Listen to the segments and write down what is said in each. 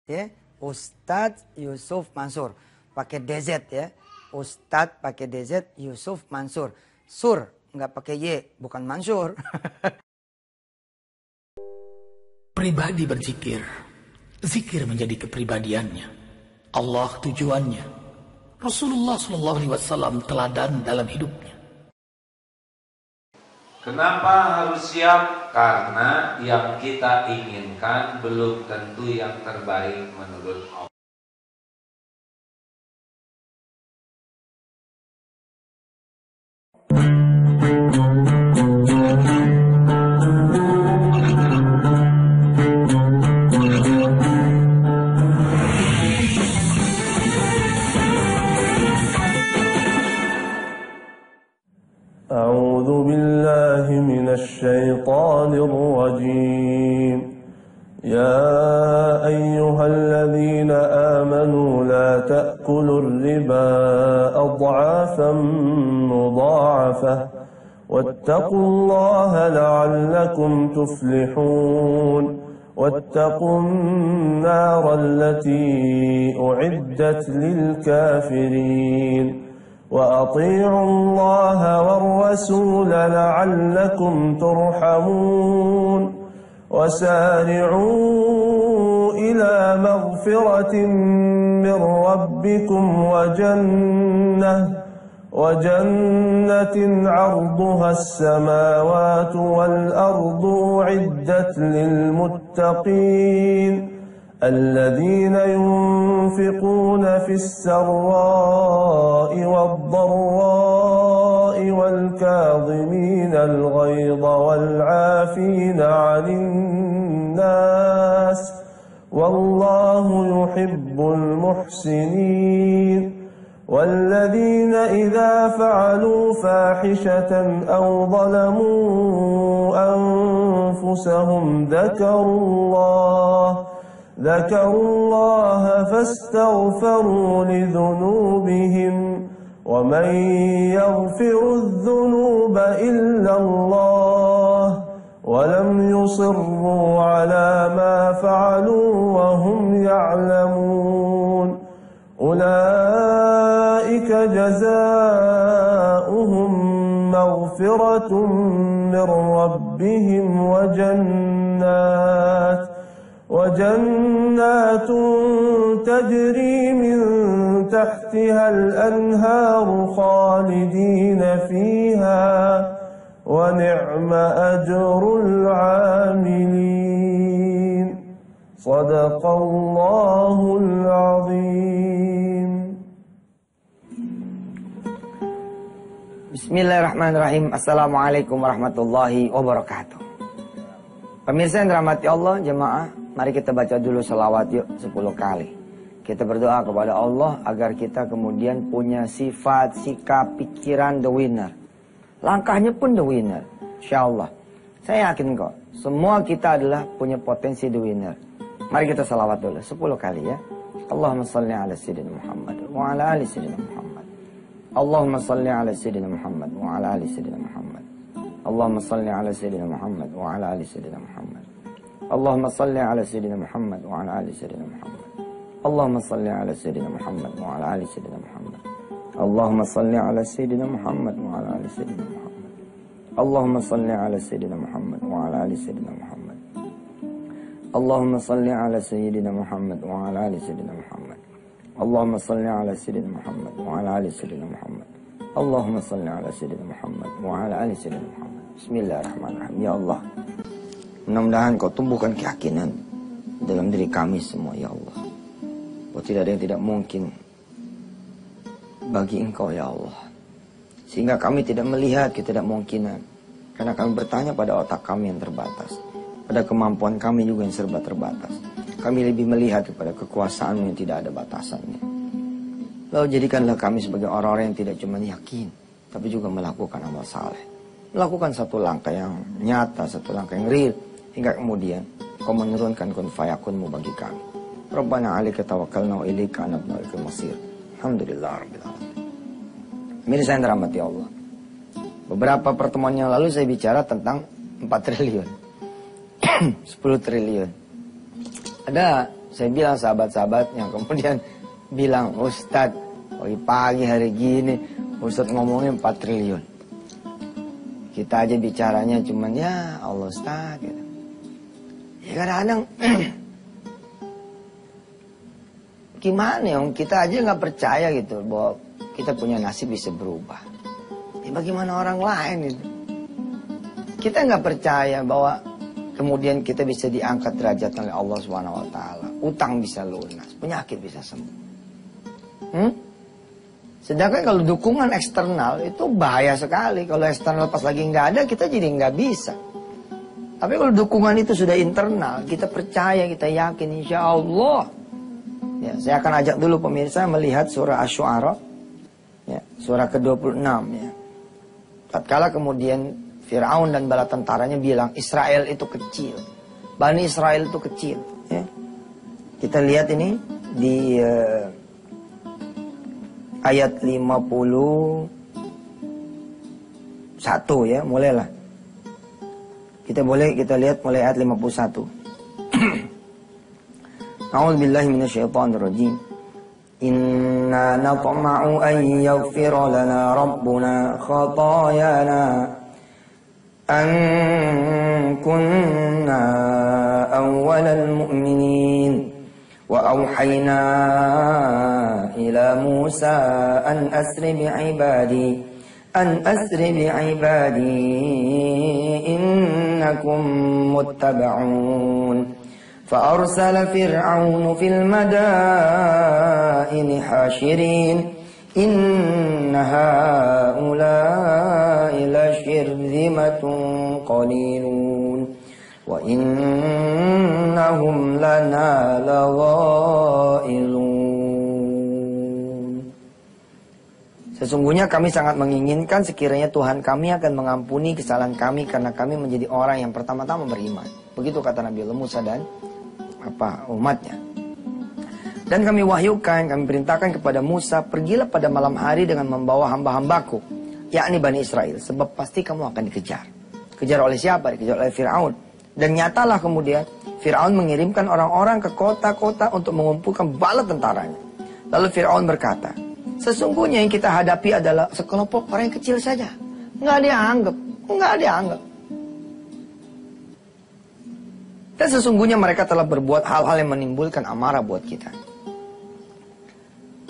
Ya, Ustadz Yusuf Mansur. Pakai DZ ya. Ustadz pakai DZ Yusuf Mansur. Sur, nggak pakai Y, bukan Mansur. Pribadi berzikir. Zikir menjadi kepribadiannya. Allah tujuannya. Rasulullah SAW teladan dalam hidupnya. Kenapa harus siap? Karena yang kita inginkan belum tentu yang terbaik menurut Allah. أعوذ بالله من الشيطان الرجيم يا أيها الذين آمنوا لا تأكلوا الربا أضعافا مضاعفة واتقوا الله لعلكم تفلحون واتقوا النار التي أعدت للكافرين وأطيعوا الله والرسول لعلكم ترحمون وسارعوا إلى مغفرة من ربكم وجنة عرضها السماوات والأرض أعدت للمتقين الذين ينفقون في السراء والضراء والكاظمين الغيظ والعافين عن الناس والله يحب المحسنين والذين إذا فعلوا فاحشة أو ظلموا أنفسهم ذكروا الله فاستغفروا لذنوبهم ومن يغفر الذنوب إلا الله ولم يصروا على ما فعلوا وهم يعلمون أولئك جزاؤهم مغفرة من ربهم وجنات تجري من تحتها الأنهار خالدين فيها ونعم أجر العاملين صدق الله العظيم. Bismillahirrahmanirrahim. Assalamualaikum warahmatullahi wabarakatuh. Pemirsa yang dirahmati Allah, jemaah, mari kita baca dulu salawat yuk 10 kali. Kita berdoa kepada Allah agar kita kemudian punya sifat, sikap, pikiran the winner. Langkahnya pun the winner. Insyaallah. Saya yakin kok, semua kita adalah punya potensi the winner. Mari kita salawat dulu 10 kali ya. Allahumma salli ala sayyidina Muhammad wa ala ali sayyidina Muhammad. Allahumma salli ala sayyidina Muhammad wa ala ali sayyidina Muhammad. Allahumma salli ala sayyidina Muhammad wa ala ali sayyidina Muhammad. Allahumma salli ala sayyidina Muhammad wa ala ali sayyidina Muhammad. Allahumma salli ala sayyidina Muhammad wa ala ali sayyidina Muhammad. Allahumma salli ala sayyidina Muhammad wa ala ali sayyidina Muhammad. Allahumma salli ala sayyidina Muhammad wa ala ali sayyidina Muhammad. Allahumma salli ala sayyidina Muhammad wa ala ali sayyidina Muhammad. Allahumma salli ala sayyidina Muhammad wa ala ali sayyidina Muhammad. Allahumma salli ala sayyidina Muhammad wa ala ali sayyidina Muhammad. Bismillahirrahmanirrahim. Ya Allah, mudah-mudahan kau tumbuhkan keyakinan dalam diri kami semua ya Allah, bahwa tidak ada yang tidak mungkin bagi Engkau ya Allah, sehingga kami tidak melihat ketidakmungkinan, karena kami bertanya pada otak kami yang terbatas, pada kemampuan kami juga yang serba terbatas. Kami lebih melihat kepada kekuasaan-Mu yang tidak ada batasannya. Lalu jadikanlah kami sebagai orang-orang yang tidak cuma yakin, tapi juga melakukan amal saleh, melakukan satu langkah yang nyata, satu langkah yang real, hingga kemudian Kau menurunkan kun fayakunmu bagi kami. Rabbana 'alaika tawakkalna wa ilaika anabna ilaikal masir. Alhamdulillah rabbil alamin. Mirsa yang dirahmati Allah, beberapa pertemuan yang lalu saya bicara tentang 4 triliun 10 triliun. Ada Saya bilang sahabat-sahabatnya, kemudian bilang, Ustadz, pagi hari gini, Ustadz ngomongin 4 triliun. Kita aja bicaranya cuman, ya Allah Ustadz. Gitu. Ya kadang-kadang, gimana ya, kita aja nggak percaya gitu, bahwa kita punya nasib bisa berubah. Ya bagaimana orang lain itu? Kita nggak percaya bahwa kemudian kita bisa diangkat derajat oleh Allah SWT. Utang bisa lunas, penyakit bisa sembuh. Sedangkan kalau dukungan eksternal itu bahaya sekali. Kalau eksternal pas lagi nggak ada, kita jadi nggak bisa. Tapi kalau dukungan itu sudah internal, kita percaya, kita yakin, insya Allah. Ya, saya akan ajak dulu pemirsa melihat surah Asy-Syu'ara, ya, surah ke-26. Ya. Tatkala kemudian Fir'aun dan bala tentaranya bilang Israel itu kecil, Bani Israel itu kecil. Ya. Kita lihat ini di ayat 51 ya, mulailah. Kita lihat mulai ayat 51. A'udzubillahi minasyaitonir rajim. Inna natma'u an yaghfira lana rabbuna khatayana an kunna awwalal mu'minin wa awhayna ila Musa an asri bi'ibadi innakum muttaba'un. فأرسل فرعون في المدائن حاشرين إن هؤلاء لشرذمة قليلون وإنهم لنا لغائظون. Sesungguhnya kami sangat menginginkan sekiranya Tuhan kami akan mengampuni kesalahan kami karena kami menjadi orang yang pertama-tama beriman. Begitu kata Nabi Allah Musa dan umatnya. Dan kami wahyukan, kami perintahkan kepada Musa, pergilah pada malam hari dengan membawa hamba-hambaku, yakni Bani Israel, sebab pasti kamu akan dikejar. Kejar oleh siapa? Dikejar oleh Fir'aun. Dan nyatalah kemudian Fir'aun mengirimkan orang-orang ke kota-kota untuk mengumpulkan bala tentaranya. Lalu Fir'aun berkata, sesungguhnya yang kita hadapi adalah sekelompok orang yang kecil saja. Nggak dianggap. Dan sesungguhnya mereka telah berbuat hal-hal yang menimbulkan amarah buat kita.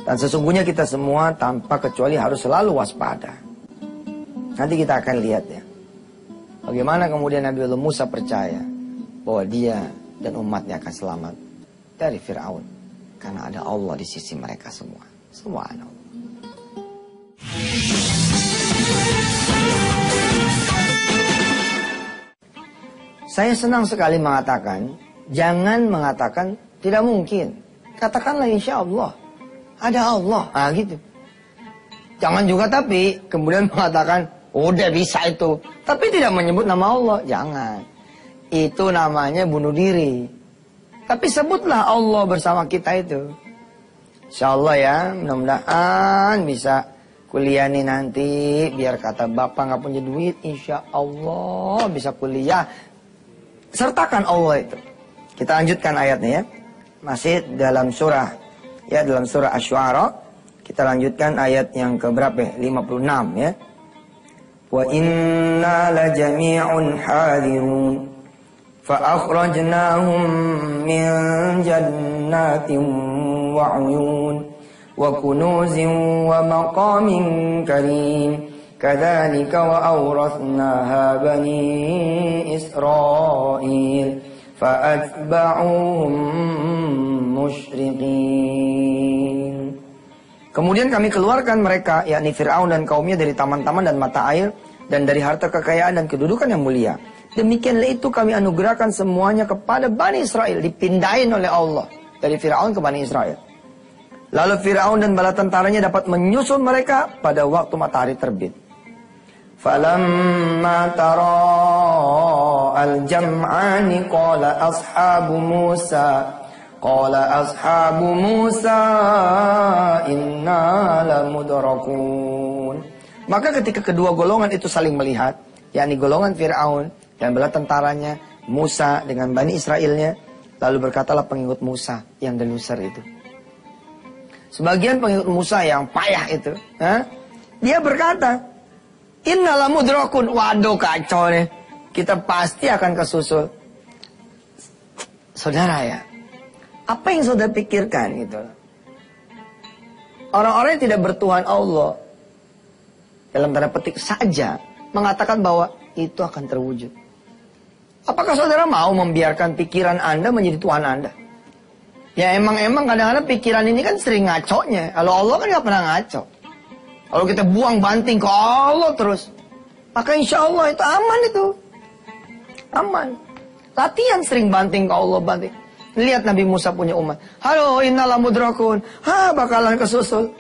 Dan sesungguhnya kita semua tanpa kecuali harus selalu waspada. Nanti kita akan lihat ya, bagaimana kemudian Nabi Allah Musa percaya bahwa dia dan umatnya akan selamat dari Fir'aun. Karena ada Allah di sisi mereka semua. Subhanallah. Saya senang sekali mengatakan, jangan mengatakan tidak mungkin. Katakanlah insya Allah. Ada Allah. Nah gitu. Jangan juga tapi kemudian mengatakan, udah bisa itu. Tapi tidak menyebut nama Allah. Jangan. Itu namanya bunuh diri. Tapi sebutlah Allah bersama kita itu. Insya Allah ya, mudah-mudahan bisa kuliah nih nanti. Biar kata bapak nggak punya duit, insya Allah bisa kuliah. Sertakan Allah itu. Kita lanjutkan ayatnya ya. Masih dalam surah Asy-Syu'ara. Kita lanjutkan ayat yang keberapa? 56 ya. Wa inna la jami'un hadirun fa akhrajnahum min jannatin wa 'uyun wa kunuzin wa maqamin karim. Kadzalika wa awrathnaha bani Israil fa'atba'uhum musyriqin. Kemudian kami keluarkan mereka, yakni Fir'aun dan kaumnya, dari taman-taman dan mata air dan dari harta kekayaan dan kedudukan yang mulia. Demikianlah itu kami anugerahkan semuanya kepada Bani Israel, dipindahin oleh Allah dari Fir'aun ke Bani Israel. Lalu Fir'aun dan bala tentaranya dapat menyusul mereka pada waktu matahari terbit. فَلَمَّا تَرَاءَ الْجَمْعَانِ قَالَ أَصْحَابُ مُوسَى إِنَّا لَمُدْرَكُونَ. Maka ketika kedua golongan itu saling melihat, yakni golongan Fir'aun dan bala tentaranya, Musa dengan Bani Israelnya, Lalu berkatalah pengikut Musa yang the loser itu. Sebagian pengikut Musa yang payah itu, dia berkata, innala mudrakun, waduh kacau nih, kita pasti akan kesusul. Saudara ya, apa yang saudara pikirkan gitu? Orang-orang yang tidak bertuhan Allah, dalam tanda petik saja, mengatakan bahwa itu akan terwujud. Apakah saudara mau membiarkan pikiran Anda menjadi Tuhan Anda? Ya emang kadang-kadang pikiran ini kan sering ngaconya. Kalau Allah kan gak pernah ngaco. Kalau kita buang banting ke Allah terus, maka insya Allah itu aman itu. Aman. Latihan sering banting ke Allah, banting. Lihat Nabi Musa punya umat. Halo innala mudrakun. Bakalan kesusul.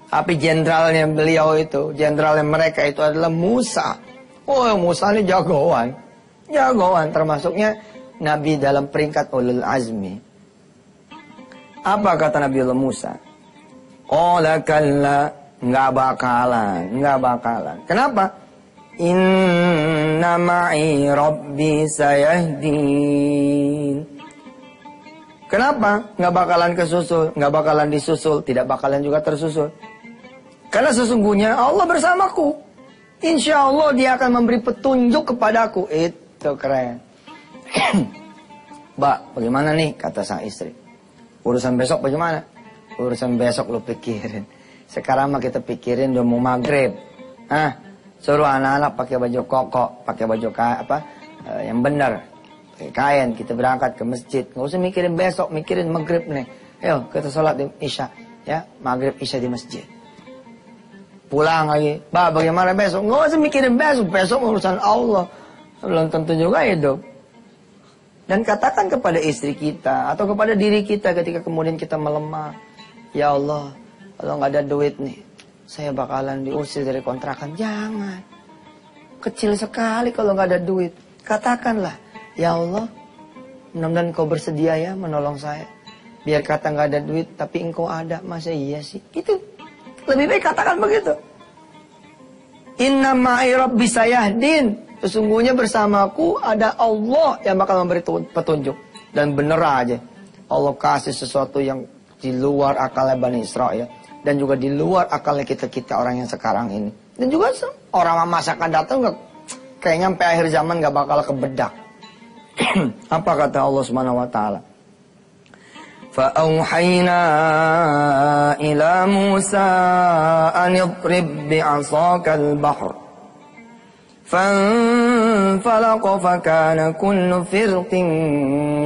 Tapi jenderalnya beliau itu, jenderalnya mereka itu adalah Musa. Oh Musa ini jagoan. Jagoan termasuknya Nabi dalam peringkat ulul azmi. Apa kata Nabi Allah Musa? Qala kalla, nggak bakalan. Kenapa? Inna ma'i rabbi sayahdin. Kenapa? Nggak bakalan kesusul, nggak bakalan disusul, tidak bakalan juga tersusul. Karena sesungguhnya Allah bersamaku. Insya Allah dia akan memberi petunjuk kepadaku. Itu keren. Mbak, bagaimana nih? Kata sang istri. Urusan besok bagaimana? Urusan besok lu pikirin. Sekarang mah kita pikirin udah mau maghrib. Suruh anak-anak pakai baju koko, pakai baju yang benar. Pakai kain, kita berangkat ke masjid. Nggak usah mikirin besok, mikirin maghrib nih. Ayo kita sholat di isya. Ya, maghrib isya di masjid. Pulang lagi. Bagaimana besok? Nggak usah mikirin besok. Besok urusan Allah. Belum tentu juga hidup. Dan katakan kepada istri kita atau kepada diri kita ketika kemudian kita melemah. Ya Allah, kalau nggak ada duit nih, saya bakalan diusir dari kontrakan. Jangan. Kecil sekali kalau nggak ada duit. Katakanlah, ya Allah, mudah-mudahan Engkau bersedia ya menolong saya. Biar kata nggak ada duit, tapi Engkau ada. Masa iya sih? Itu lebih baik katakan begitu. Inna ma'i rabbi sayahdin. Sesungguhnya bersamaku ada Allah yang bakal memberi petunjuk. Dan bener aja, Allah kasih sesuatu yang di luar akalnya Bani Israel. Dan juga di luar akalnya kita orang yang sekarang ini. Dan juga orang masa akan datang kayaknya sampai akhir zaman gak bakal kebedak. Apa kata Allah Subhanahu wa taala? فَأَوْحَيْنَا إِلَى مُوسَى أَنِ اضْرِبْ بِعَصَاكَ الْبَحْرَ فَانْفَلَقَ فَكَانَ كُلُّ فِرْقٍ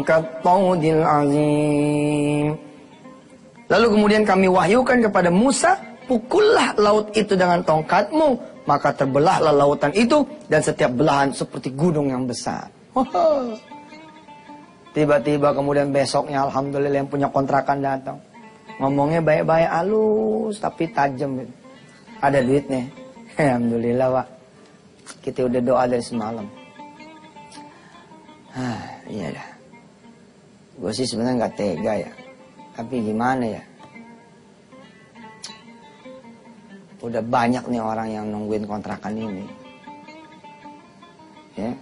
كَالطَّوْدِ الْعَظِيمِ. Lalu kemudian kami wahyukan kepada Musa, pukullah laut itu dengan tongkatmu, maka terbelahlah lautan itu dan setiap belahan seperti gunung yang besar. Tiba-tiba kemudian besoknya alhamdulillah yang punya kontrakan datang. Ngomongnya baik-baik halus tapi tajam gitu. Ada duitnya. Alhamdulillah Pak. Kita udah doa dari semalam. Iya dah. Gue sih sebenarnya gak tega ya. Tapi gimana ya? Udah banyak nih orang yang nungguin kontrakan ini. Ya.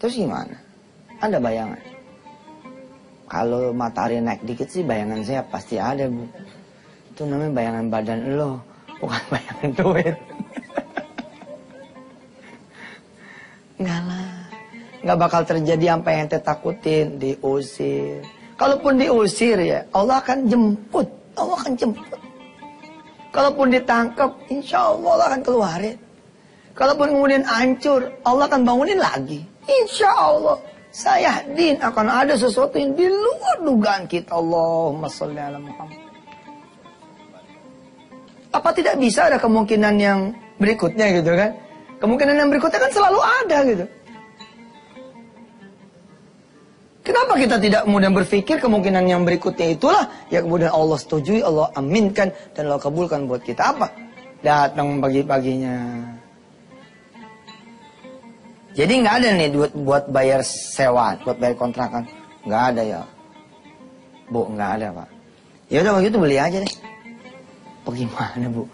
Terus gimana? Ada bayangan? Kalau matahari naik dikit sih bayangan saya pasti ada Bu. Itu namanya bayangan badan lo, bukan bayangan duit. Enggak lah. Enggak bakal terjadi apa yang ente takutin, diusir. Kalaupun diusir ya, Allah akan jemput. Allah akan jemput. Kalaupun ditangkap, insya Allah akan keluarin. Kalaupun kemudian hancur, Allah akan bangunin lagi. Insya Allah. Sayahdin akan ada sesuatu yang di luar dugaan kita. Allahumma sholli ala Muhammad. Apa tidak bisa ada kemungkinan yang berikutnya gitu kan? Kemungkinan yang berikutnya kan selalu ada gitu. Kenapa kita tidak kemudian berpikir kemungkinan yang berikutnya itulah ya kemudian Allah setujui, Allah aminkan dan Allah kabulkan buat kita apa? Datang pagi-paginya. Jadi nggak ada nih duit buat bayar sewa, buat bayar kontrakan. Nggak ada ya. Bu, nggak ada Pak. Ya udah begitu beli aja deh. Bagaimana Bu?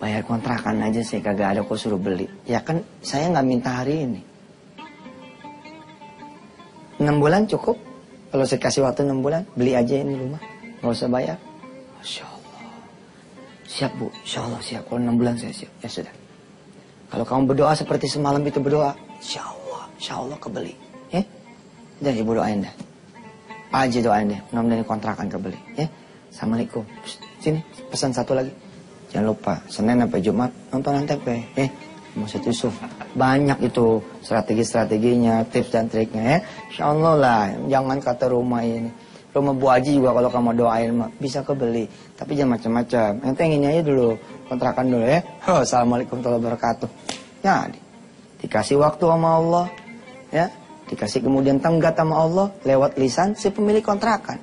Bayar kontrakan aja sih kagak ada kok suruh beli. Ya kan saya nggak minta hari ini. 6 bulan cukup. Kalau saya kasih waktu 6 bulan, beli aja ini rumah. Nggak usah bayar. Masya Allah. Siap Bu, Insya Allah siap. Kalau 6 bulan saya siap. Ya sudah. Kalau kamu berdoa seperti semalam itu berdoa, Insya Allah kebeli. Ya? Udah ibu doain dah. Apa aja doain deh. Mudah-mudahan kontrakan kebeli. Ya? Assalamualaikum. Sini, pesan satu lagi. Jangan lupa, Senin sampai Jumat nonton Antv. Ustaz Yusuf. Banyak itu strategi-strateginya, tips dan triknya ya. Insya Allah lah, jangan kata rumah ini. Rumah Bu Haji juga kalau kamu doain bisa kebeli. Tapi jangan macam-macam. Yang pengennya aja dulu, kontrakan dulu ya. Assalamualaikum warahmatullahi wabarakatuh. Ya, dikasih waktu sama Allah. Ya, dikasih kemudian tenggat sama Allah. Lewat lisan si pemilik kontrakan.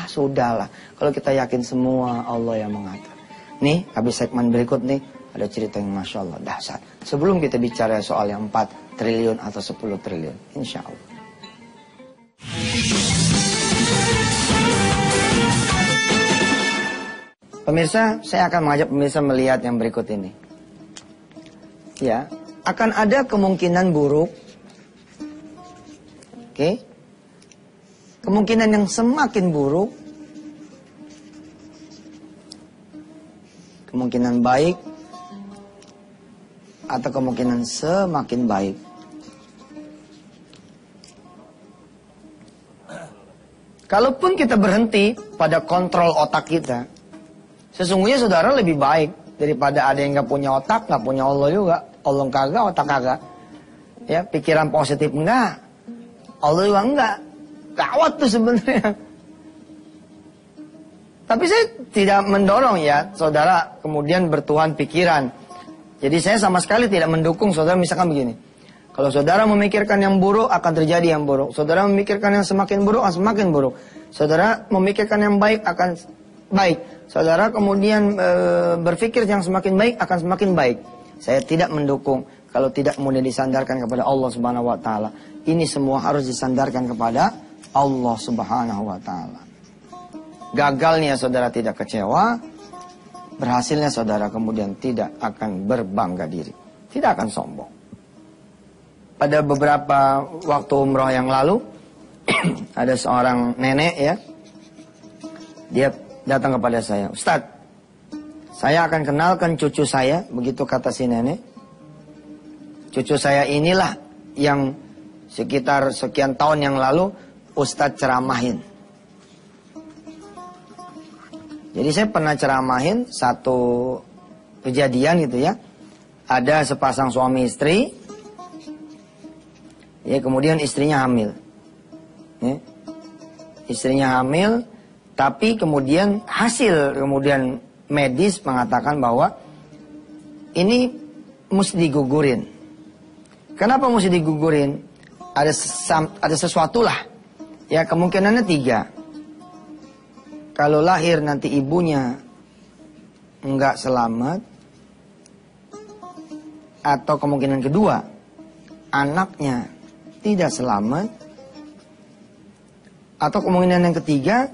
Sudahlah. Kalau kita yakin semua Allah yang mengatur. Nih, habis segmen berikut nih. Ada cerita yang Masya Allah dahsyat. Sebelum kita bicara soal yang 4 triliun atau 10 triliun. Insya Allah. Pemirsa, saya akan mengajak pemirsa melihat yang berikut ini. Ya, akan ada kemungkinan buruk. Oke. Kemungkinan yang semakin buruk. Kemungkinan baik. Atau kemungkinan semakin baik. Kalaupun kita berhenti pada kontrol otak kita, sesungguhnya saudara lebih baik daripada ada yang gak punya otak, gak punya Allah juga. Allah kagak, otak kagak. Ya, pikiran positif enggak. Allah juga enggak. Gawat tuh sebenarnya. Tapi saya tidak mendorong ya, saudara kemudian bertuhan pikiran. Jadi saya sama sekali tidak mendukung saudara misalkan begini. Kalau saudara memikirkan yang buruk akan terjadi yang buruk. Saudara memikirkan yang semakin buruk akan semakin buruk. Saudara memikirkan yang baik akan baik. Saudara kemudian berpikir yang semakin baik akan semakin baik. Saya tidak mendukung kalau tidak kemudian disandarkan kepada Allah Subhanahu wa taala. Ini semua harus disandarkan kepada Allah Subhanahu wa taala. Gagalnya saudara tidak kecewa, berhasilnya saudara kemudian tidak akan berbangga diri. Tidak akan sombong. Pada beberapa waktu umroh yang lalu, ada seorang nenek ya. Dia datang kepada saya. Ustadz, saya akan kenalkan cucu saya. Begitu kata si nenek. Cucu saya inilah yang sekitar sekian tahun yang lalu Ustadz ceramahin. Jadi saya pernah ceramahin satu kejadian gitu ya. Ada sepasang suami istri. Ya, kemudian istrinya hamil. Ya. Istrinya hamil, tapi kemudian hasil kemudian medis mengatakan bahwa ini mesti digugurin. Kenapa mesti digugurin? Ada sesuatu lah. Ya, kemungkinannya 3. Kalau lahir nanti ibunya enggak selamat, atau kemungkinan kedua, anaknya tidak selamat, atau kemungkinan yang ketiga,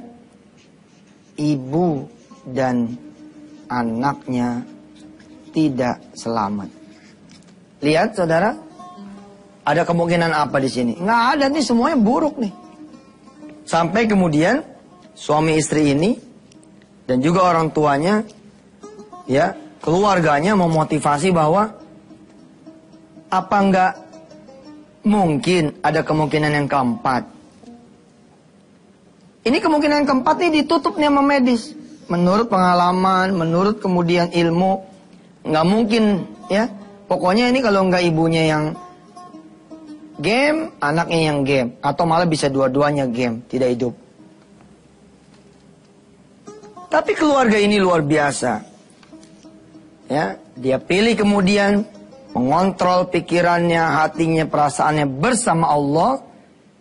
ibu dan anaknya tidak selamat. Lihat saudara, ada kemungkinan apa di sini? Nggak ada nih, semuanya buruk nih. Sampai kemudian suami istri ini dan juga orang tuanya, ya, keluarganya memotivasi bahwa apa enggak mungkin ada kemungkinan yang keempat. Ini kemungkinan yang keempat ini ditutup nih sama medis. Menurut pengalaman, menurut kemudian ilmu, nggak mungkin ya. Pokoknya ini kalau enggak ibunya yang game, anaknya yang game, atau malah bisa dua-duanya game, tidak hidup. Tapi keluarga ini luar biasa. Ya, dia pilih kemudian mengontrol pikirannya, hatinya, perasaannya bersama Allah.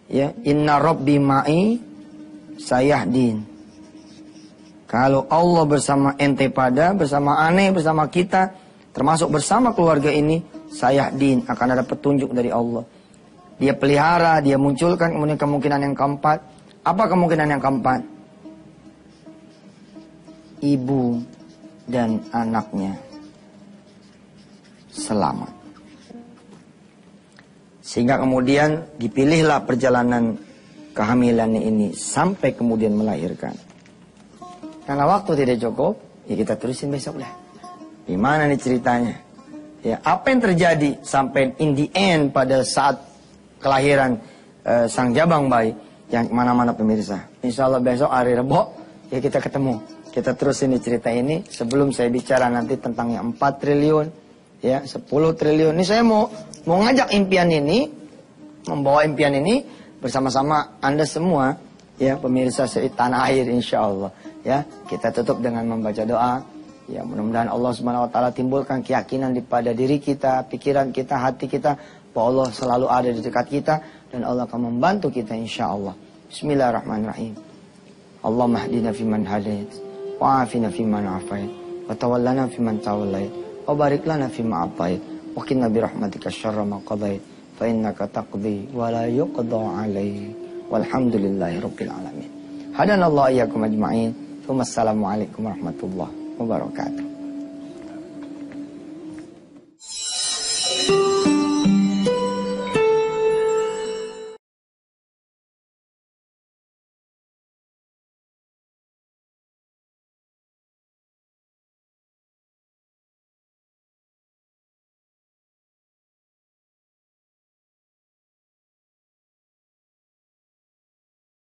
Ya, inna rabbi ma'i sayahdin. Kalau Allah bersama ente bersama aneh, bersama kita, termasuk bersama keluarga ini, sayahdin, akan ada petunjuk dari Allah. Dia pelihara, dia munculkan kemudian kemungkinan yang keempat. Apa kemungkinan yang keempat? Ibu dan anaknya selamat. Sehingga kemudian dipilihlah perjalanan kehamilan ini sampai kemudian melahirkan. Karena waktu tidak cukup, ya kita terusin besok dah. Gimana nih ceritanya? Ya, apa yang terjadi sampai in the end pada saat kelahiran sang jabang bayi? Yang mana-mana pemirsa. Insya Allah besok hari Rebo, ya kita ketemu. Kita terus ini cerita ini. Sebelum saya bicara nanti tentang yang 4 triliun, ya 10 triliun. Ini saya mau ngajak impian ini, membawa impian ini bersama-sama Anda semua, ya pemirsa tanah air insya Allah. Ya, kita tutup dengan membaca doa. Ya, mudah-mudahan Allah Subhanahu wa taala timbulkan keyakinan pada diri kita, pikiran kita, hati kita, bahwa Allah selalu ada di dekat kita dan Allah akan membantu kita insyaallah. Bismillahirrahmanirrahim. Allahumma hdina fiman hadait, wa afina fiman afait, wa tawallana fiman tawallait, wa barik lana fima atait, wa qina bi rahmatika syarra ma qadait, fa innaka taqdi wa la yuqda alaik. Walhamdulillahirabbil alamin. Hadanallahu iyyakum ajma'in. Wassalamualaikum warahmatullahi wabarakatuh.